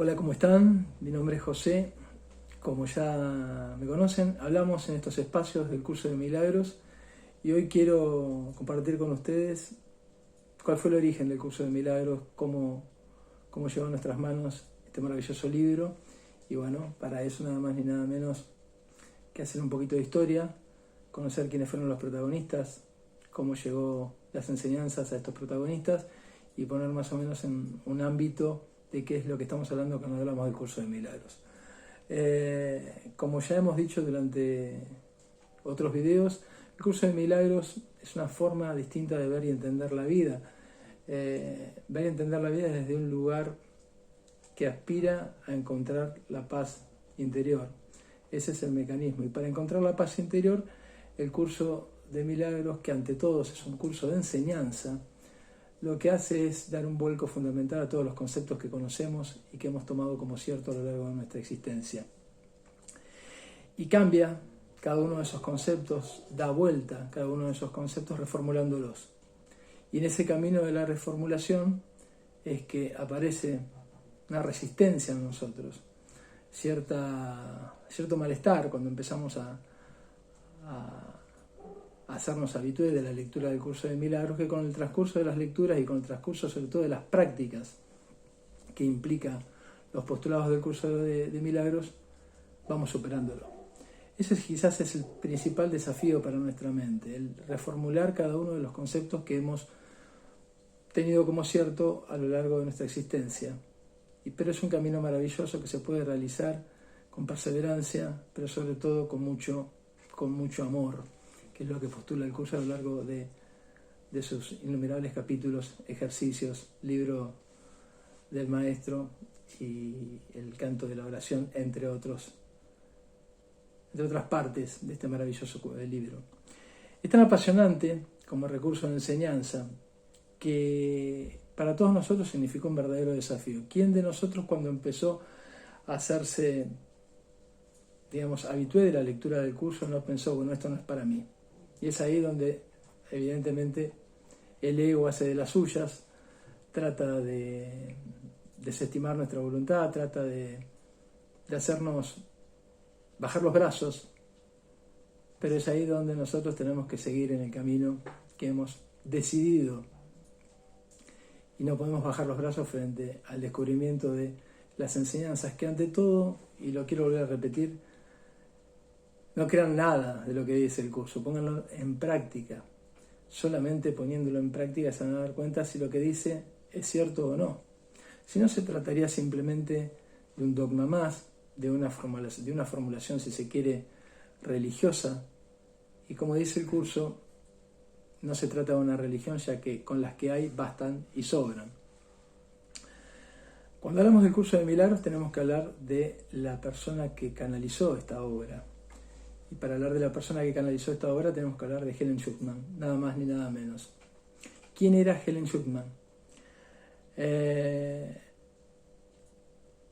Hola, ¿cómo están? Mi nombre es José. Como ya me conocen, hablamos en estos espacios del curso de milagros y hoy quiero compartir con ustedes cuál fue el origen del curso de milagros, cómo llegó a nuestras manos este maravilloso libro. Y bueno, para eso nada más ni nada menos que hacer un poquito de historia, conocer quiénes fueron los protagonistas, cómo llegó las enseñanzas a estos protagonistas y poner más o menos en un ámbito de qué es lo que estamos hablando cuando hablamos del curso de milagros. Como ya hemos dicho durante otros videos, el curso de milagros es una forma distinta de ver y entender la vida. Ver y entender la vida desde un lugar que aspira a encontrar la paz interior. Ese es el mecanismo. Y para encontrar la paz interior, el curso de milagros, que ante todo es un curso de enseñanza, lo que hace es dar un vuelco fundamental a todos los conceptos que conocemos y que hemos tomado como cierto a lo largo de nuestra existencia. Y cambia cada uno de esos conceptos, da vuelta cada uno de esos conceptos reformulándolos. Y en ese camino de la reformulación es que aparece una resistencia en nosotros, cierto malestar cuando empezamos a hacernos habitués de la lectura del curso de milagros, que con el transcurso de las lecturas y con el transcurso sobre todo de las prácticas que implica los postulados del curso de milagros, vamos superándolo. Ese quizás es el principal desafío para nuestra mente, el reformular cada uno de los conceptos que hemos tenido como cierto a lo largo de nuestra existencia. Pero es un camino maravilloso que se puede realizar con perseverancia, pero sobre todo con mucho amor, que es lo que postula el curso a lo largo de sus innumerables capítulos, ejercicios, libro del maestro y el canto de la oración, entre otras partes de este maravilloso libro. Es tan apasionante como recurso de enseñanza que para todos nosotros significó un verdadero desafío. ¿Quién de nosotros cuando empezó a hacerse, habitué de la lectura del curso no pensó, bueno, esto no es para mí? Y es ahí donde evidentemente el ego hace de las suyas, trata de desestimar nuestra voluntad, trata de hacernos bajar los brazos, pero es ahí donde nosotros tenemos que seguir en el camino que hemos decidido y no podemos bajar los brazos frente al descubrimiento de las enseñanzas que ante todo, y lo quiero volver a repetir, no crean nada de lo que dice el curso, pónganlo en práctica. Solamente poniéndolo en práctica se van a dar cuenta si lo que dice es cierto o no. Si no, se trataría simplemente de un dogma más, de una formulación, si se quiere, religiosa. Y como dice el curso, no se trata de una religión, ya que con las que hay bastan y sobran. Cuando hablamos del curso de milagros tenemos que hablar de la persona que canalizó esta obra. Y para hablar de la persona que canalizó esta obra tenemos que hablar de Helen Schucman, nada más ni nada menos. ¿Quién era Helen Schucman?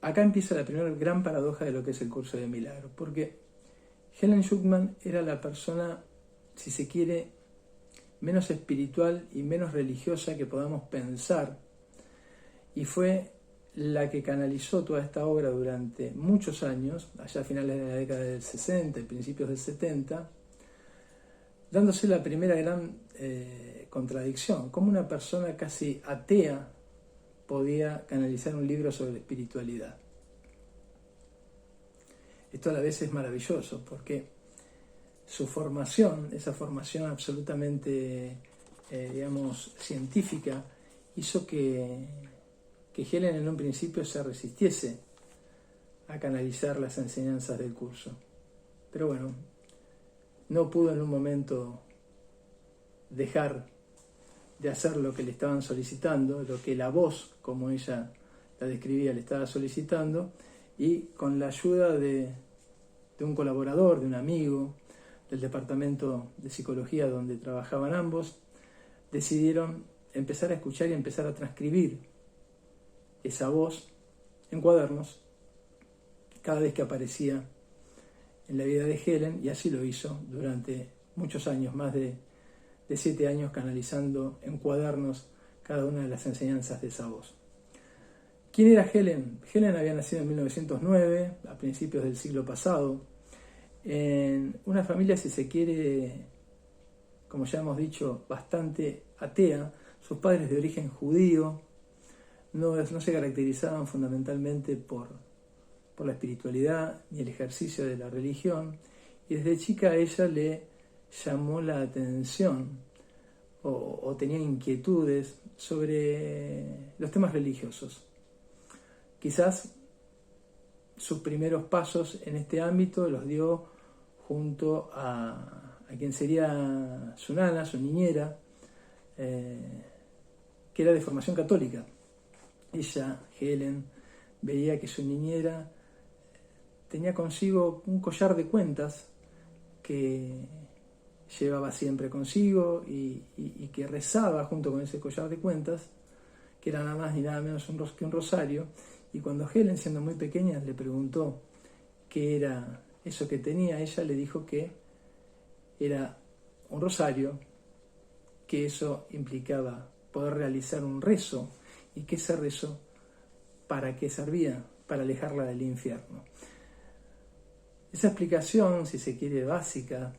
Acá empieza la primera gran paradoja de lo que es el curso de milagros, porque Helen Schucman era la persona, si se quiere, menos espiritual y menos religiosa que podamos pensar, y fue la que canalizó toda esta obra durante muchos años, allá a finales de la década del 60 y principios del 70, dándose la primera gran contradicción, cómo una persona casi atea podía canalizar un libro sobre espiritualidad. Esto a la vez es maravilloso, porque su formación, esa formación absolutamente, científica, hizo que Helen en un principio se resistiese a canalizar las enseñanzas del curso. Pero bueno, no pudo en un momento dejar de hacer lo que le estaban solicitando, lo que la voz, como ella la describía, le estaba solicitando, y con la ayuda de un colaborador, de un amigo, del departamento de psicología donde trabajaban ambos, decidieron empezar a escuchar y empezar a transcribir esa voz en cuadernos cada vez que aparecía en la vida de Helen, y así lo hizo durante muchos años, más de 7 años, canalizando en cuadernos cada una de las enseñanzas de esa voz. ¿Quién era Helen? Helen había nacido en 1909, a principios del siglo pasado, en una familia, si se quiere, como ya hemos dicho, bastante atea. Sus padres de origen judío no se caracterizaban fundamentalmente por la espiritualidad ni el ejercicio de la religión, y desde chica a ella le llamó la atención o tenía inquietudes sobre los temas religiosos. Quizás sus primeros pasos en este ámbito los dio junto a quien sería su nana, su niñera, que era de formación católica. Ella, Helen, veía que su niñera tenía consigo un collar de cuentas que llevaba siempre consigo y que rezaba junto con ese collar de cuentas, que era nada más ni nada menos que un rosario. Y cuando Helen, siendo muy pequeña, le preguntó qué era eso que tenía, ella le dijo que era un rosario, que eso implicaba poder realizar un rezo, y que ese rezo, ¿para qué servía? Para alejarla del infierno. Esa explicación, si se quiere, básica,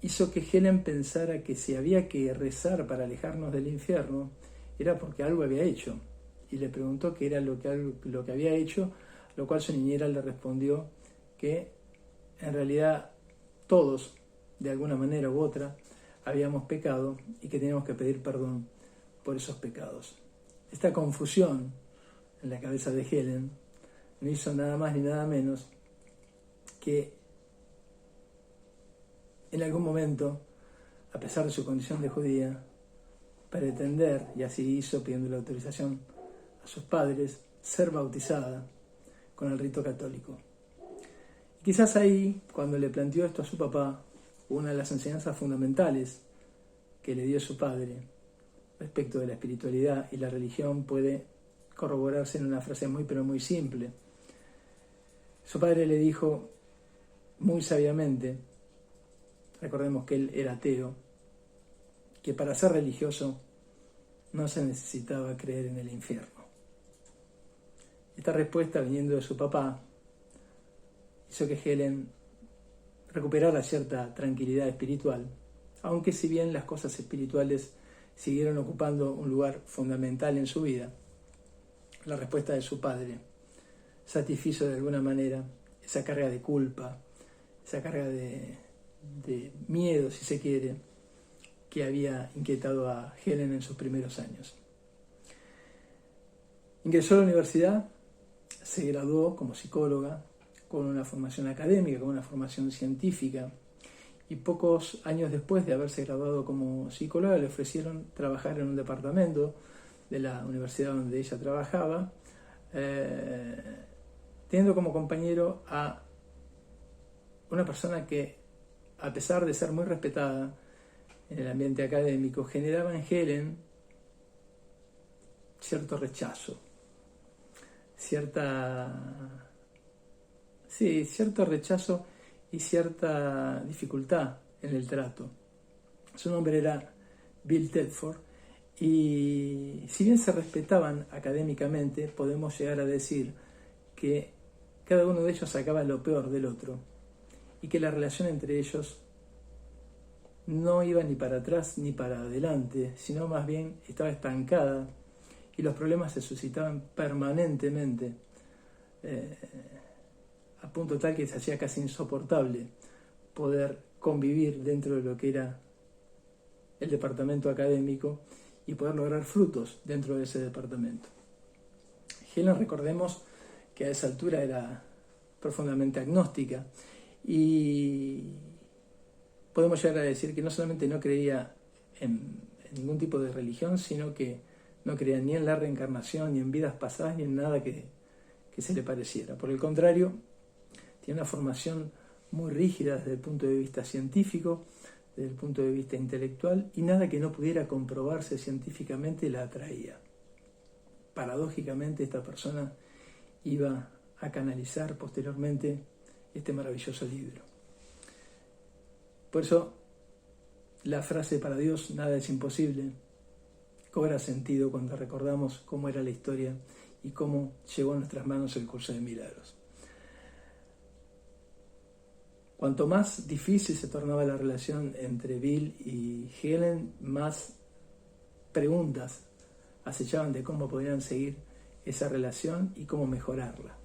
hizo que Helen pensara que si había que rezar para alejarnos del infierno, era porque algo había hecho. Y le preguntó qué era lo que había hecho, lo cual su niñera le respondió que en realidad todos, de alguna manera u otra, habíamos pecado y que teníamos que pedir perdón por esos pecados. Esta confusión en la cabeza de Helen no hizo nada más ni nada menos que en algún momento, a pesar de su condición de judía, pretender, y así hizo pidiendo la autorización a sus padres, ser bautizada con el rito católico. Y quizás ahí, cuando le planteó esto a su papá, una de las enseñanzas fundamentales que le dio su padre respecto de la espiritualidad y la religión puede corroborarse en una frase muy pero muy simple. Su padre le dijo muy sabiamente, recordemos que él era ateo, que para ser religioso no se necesitaba creer en el infierno. Esta respuesta, viniendo de su papá, hizo que Helen recuperara cierta tranquilidad espiritual, aunque si bien las cosas espirituales siguieron ocupando un lugar fundamental en su vida, la respuesta de su padre satisfizo de alguna manera esa carga de culpa, esa carga de miedo, si se quiere, que había inquietado a Helen en sus primeros años. Ingresó a la universidad, se graduó como psicóloga, con una formación académica, con una formación científica, y pocos años después de haberse graduado como psicóloga le ofrecieron trabajar en un departamento de la universidad donde ella trabajaba, teniendo como compañero a una persona que, a pesar de ser muy respetada en el ambiente académico, generaba en Helen cierto rechazo, cierto rechazo y cierta dificultad en el trato. Su nombre era Bill Tedford, y si bien se respetaban académicamente, podemos llegar a decir que cada uno de ellos sacaba lo peor del otro y que la relación entre ellos no iba ni para atrás ni para adelante, sino más bien estaba estancada, y los problemas se suscitaban permanentemente, a punto tal que se hacía casi insoportable poder convivir dentro de lo que era el departamento académico y poder lograr frutos dentro de ese departamento. Helen, recordemos que a esa altura era profundamente agnóstica, y podemos llegar a decir que no solamente no creía en ningún tipo de religión, sino que no creía ni en la reencarnación, ni en vidas pasadas, ni en nada que se le pareciera. Por el contrario, tiene una formación muy rígida desde el punto de vista científico, desde el punto de vista intelectual, y nada que no pudiera comprobarse científicamente la atraía. Paradójicamente, esta persona iba a canalizar posteriormente este maravilloso libro. Por eso, la frase "para Dios nada es imposible" cobra sentido cuando recordamos cómo era la historia y cómo llegó a nuestras manos el curso de milagros. Cuanto más difícil se tornaba la relación entre Bill y Helen, más preguntas acechaban de cómo podrían seguir esa relación y cómo mejorarla.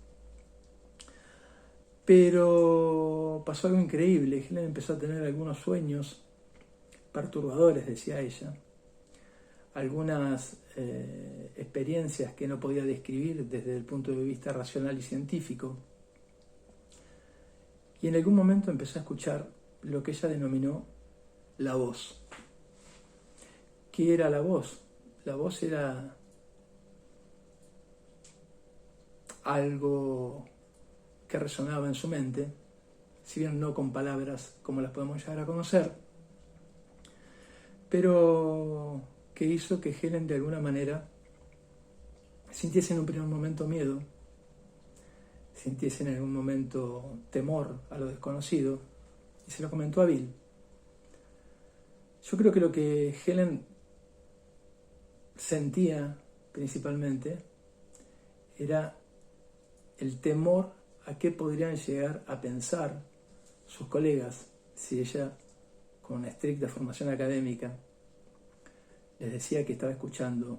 Pero pasó algo increíble. Helen empezó a tener algunos sueños perturbadores, decía ella, algunas experiencias que no podía describir desde el punto de vista racional y científico. Y en algún momento empezó a escuchar lo que ella denominó la voz. ¿Qué era la voz? La voz era algo que resonaba en su mente, si bien no con palabras como las podemos llegar a conocer, pero que hizo que Helen de alguna manera sintiese en un primer momento miedo, sintiese en algún momento temor a lo desconocido, y se lo comentó a Bill. Yo creo que lo que Helen sentía principalmente era el temor a qué podrían llegar a pensar sus colegas si ella, con una estricta formación académica, les decía que estaba escuchando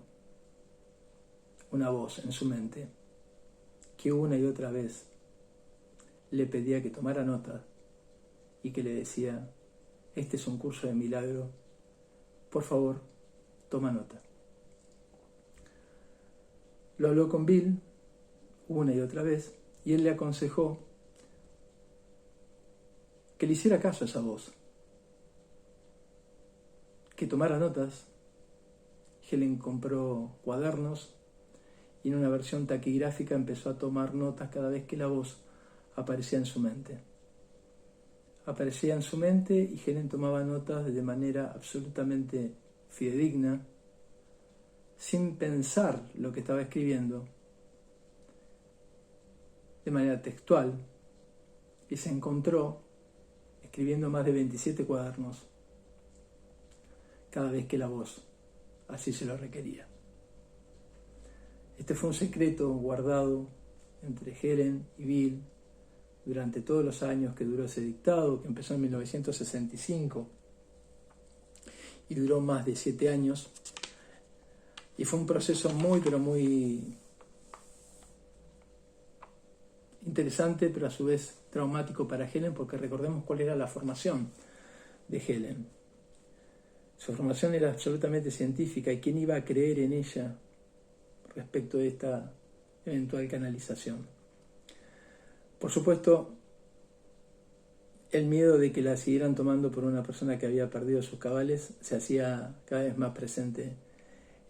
una voz en su mente que una y otra vez le pedía que tomara nota y que le decía: este es un curso de milagro, por favor, toma nota. Lo habló con Bill una y otra vez y él le aconsejó que le hiciera caso a esa voz, que tomara notas. Helen compró cuadernos y en una versión taquigráfica empezó a tomar notas cada vez que la voz aparecía en su mente. Aparecía en su mente y Helen tomaba notas de manera absolutamente fidedigna, sin pensar lo que estaba escribiendo, de manera textual, y se encontró escribiendo más de 27 cuadernos cada vez que la voz así se lo requería. Este fue un secreto guardado entre Helen y Bill durante todos los años que duró ese dictado, que empezó en 1965 y duró más de 7 años. Y fue un proceso muy, pero muy interesante, pero a su vez traumático para Helen, porque recordemos cuál era la formación de Helen. Su formación era absolutamente científica, y quién iba a creer en ella respecto de esta eventual canalización. Por supuesto, el miedo de que la siguieran tomando por una persona que había perdido sus cabales se hacía cada vez más presente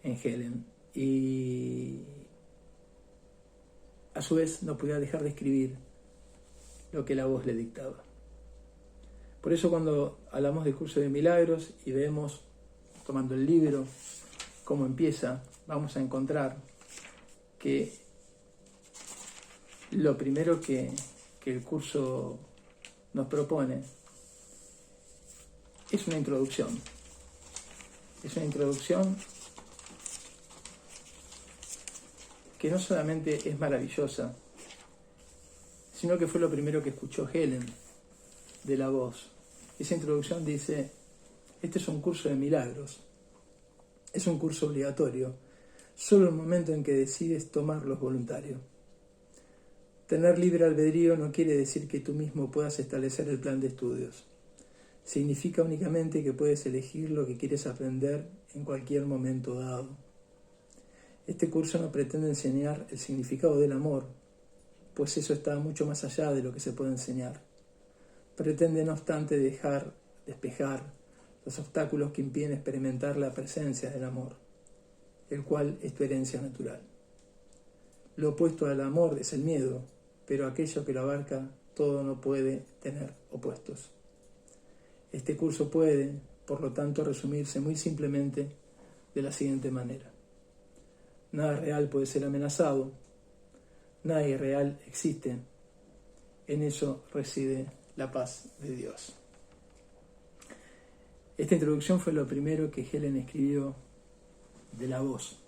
en Helen, y a su vez no podía dejar de escribir lo que la voz le dictaba. Por eso cuando hablamos del curso de milagros y vemos, tomando el libro, cómo empieza, vamos a encontrar que lo primero que el curso nos propone es una introducción. Es una introducción que no solamente es maravillosa, sino que fue lo primero que escuchó Helen de la voz. Esa introducción dice: este es un curso de milagros, es un curso obligatorio, solo el momento en que decides tomarlo es voluntario. Tener libre albedrío no quiere decir que tú mismo puedas establecer el plan de estudios. Significa únicamente que puedes elegir lo que quieres aprender en cualquier momento dado. Este curso no pretende enseñar el significado del amor, pues eso está mucho más allá de lo que se puede enseñar. Pretende, no obstante, despejar los obstáculos que impiden experimentar la presencia del amor, el cual es tu herencia natural. Lo opuesto al amor es el miedo, pero aquello que lo abarca todo no puede tener opuestos. Este curso puede, por lo tanto, resumirse muy simplemente de la siguiente manera: nada real puede ser amenazado, nada irreal existe, en eso reside la paz de Dios. Esta introducción fue lo primero que Helen escribió de la voz.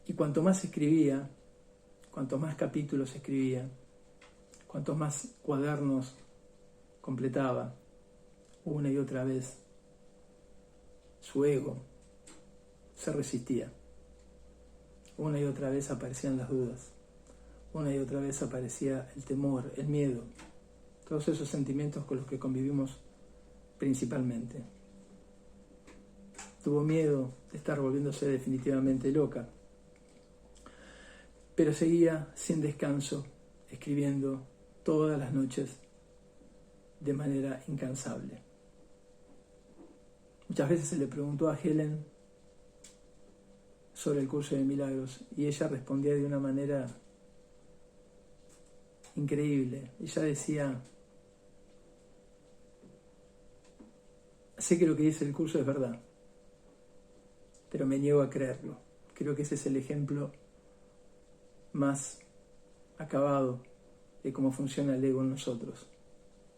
Y cuanto más escribía, cuanto más capítulos escribía, cuantos más cuadernos completaba, una y otra vez, su ego se resistía. Una y otra vez aparecían las dudas. Una y otra vez aparecía el temor, el miedo, todos esos sentimientos con los que convivimos principalmente. Tuvo miedo de estar volviéndose definitivamente loca, pero seguía sin descanso, escribiendo todas las noches de manera incansable. Muchas veces se le preguntó a Helen sobre el curso de milagros y ella respondía de una manera increíble. Ella decía: sé que lo que dice el curso es verdad, pero me niego a creerlo. Creo que ese es el ejemplo más acabado de cómo funciona el ego en nosotros.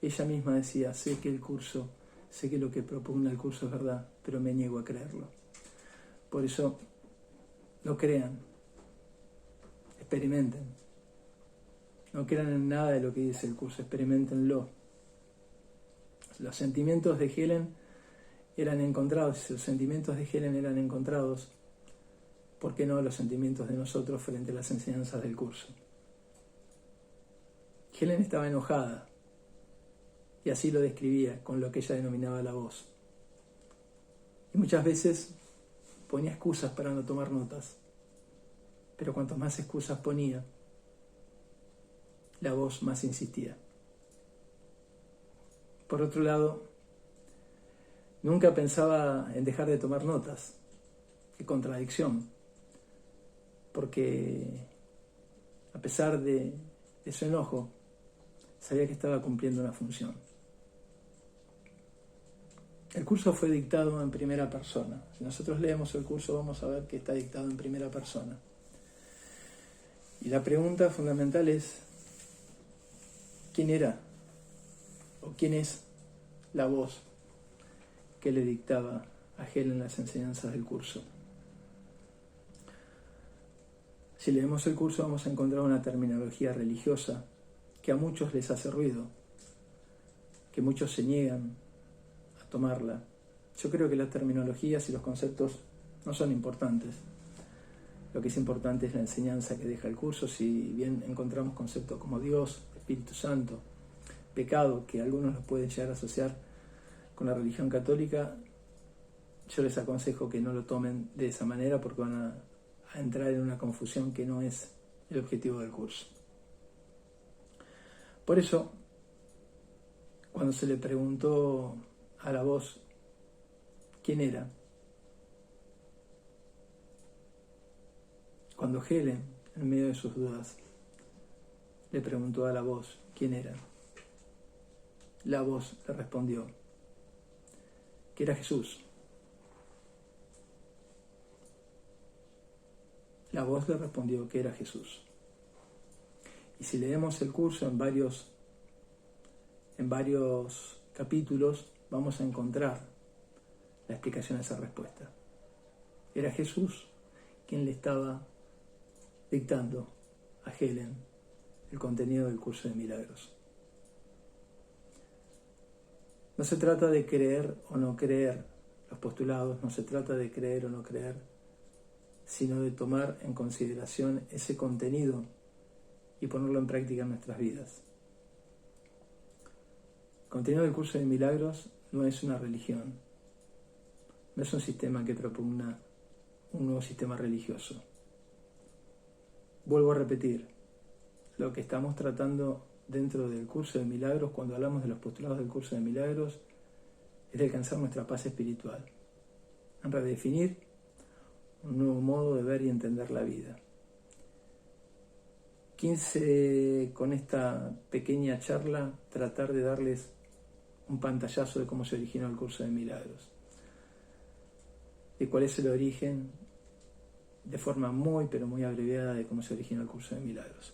Ella misma decía: sé que lo que propugna el curso es verdad, pero me niego a creerlo. Por eso, no crean, experimenten. No crean en nada de lo que dice el curso, experimentenlo. Los sentimientos de Helen eran encontrados, si los sentimientos de Helen eran encontrados, ¿por qué no los sentimientos de nosotros frente a las enseñanzas del curso? Helen estaba enojada, y así lo describía con lo que ella denominaba la voz. Y muchas veces ponía excusas para no tomar notas, pero cuanto más excusas ponía, la voz más insistía. Por otro lado, nunca pensaba en dejar de tomar notas. Qué contradicción, porque a pesar de su enojo, sabía que estaba cumpliendo una función. El curso fue dictado en primera persona. Si nosotros leemos el curso, vamos a ver que está dictado en primera persona. Y la pregunta fundamental es: ¿quién era o quién es la voz que le dictaba a Helen las enseñanzas del curso? Si leemos el curso, vamos a encontrar una terminología religiosa que a muchos les hace ruido, que muchos se niegan a tomarla. Yo creo que las terminologías y los conceptos no son importantes. Lo que es importante es la enseñanza que deja el curso. Si bien encontramos conceptos como Dios, Espíritu Santo, pecado, que algunos los pueden llegar a asociar con la religión católica, yo les aconsejo que no lo tomen de esa manera, porque van a entrar en una confusión que no es el objetivo del curso. Por eso, cuando se le preguntó a la voz quién era, cuando Helen, en medio de sus dudas, le preguntó a la voz quién era, la voz le respondió que era Jesús. La voz le respondió que era Jesús. Y si leemos el curso en varios capítulos, vamos a encontrar la explicación a esa respuesta. Era Jesús quien le estaba dictando a Helen el contenido del curso de milagros. No se trata de creer o no creer los postulados, no se trata de creer o no creer, sino de tomar en consideración ese contenido y ponerlo en práctica en nuestras vidas. El contenido del curso de milagros no es una religión, no es un sistema que propugna un nuevo sistema religioso. Vuelvo a repetir, lo que estamos tratando dentro del curso de milagros, cuando hablamos de los postulados del curso de milagros, es de alcanzar nuestra paz espiritual, en redefinir un nuevo modo de ver y entender la vida. Quise, con esta pequeña charla, tratar de darles un pantallazo de cómo se originó el curso de milagros, de cuál es el origen, de forma muy, pero muy abreviada, de cómo se originó el curso de milagros.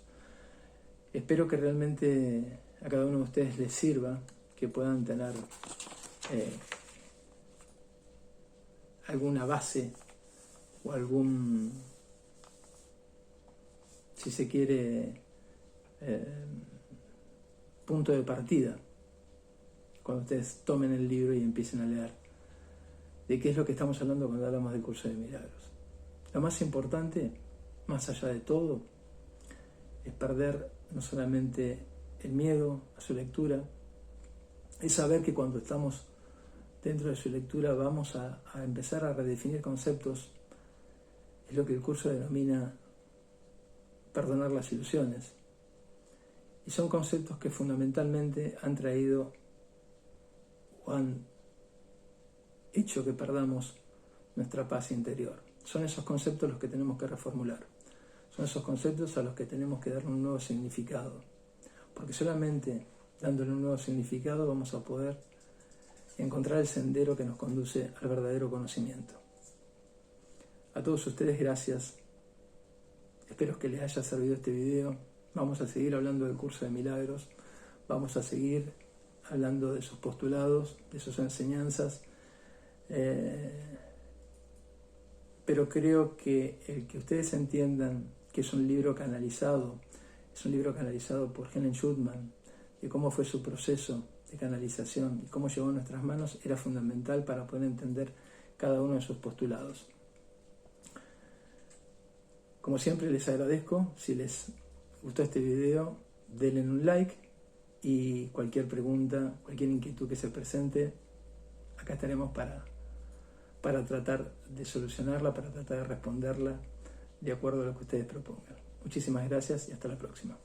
Espero que realmente a cada uno de ustedes les sirva, que puedan tener alguna base o algún, si se quiere, punto de partida cuando ustedes tomen el libro y empiecen a leer de qué es lo que estamos hablando cuando hablamos del curso de milagros. Lo más importante, más allá de todo, es perder no solamente el miedo a su lectura, es saber que cuando estamos dentro de su lectura vamos a empezar a redefinir conceptos. Es lo que el curso denomina perdonar las ilusiones. Y son conceptos que fundamentalmente han traído o han hecho que perdamos nuestra paz interior. Son esos conceptos los que tenemos que reformular. Son esos conceptos a los que tenemos que darle un nuevo significado. Porque solamente dándole un nuevo significado vamos a poder encontrar el sendero que nos conduce al verdadero conocimiento. A todos ustedes, gracias. Espero que les haya servido este video. Vamos a seguir hablando del curso de milagros. Vamos a seguir hablando de sus postulados, de sus enseñanzas. Pero creo que el que ustedes entiendan que es un libro canalizado por Helen Schucman, de cómo fue su proceso de canalización y cómo llegó a nuestras manos, era fundamental para poder entender cada uno de sus postulados. Como siempre, les agradezco. Si les gustó este video, denle un like, y cualquier pregunta, cualquier inquietud que se presente, acá estaremos para tratar de solucionarla, para tratar de responderla de acuerdo a lo que ustedes propongan. Muchísimas gracias y hasta la próxima.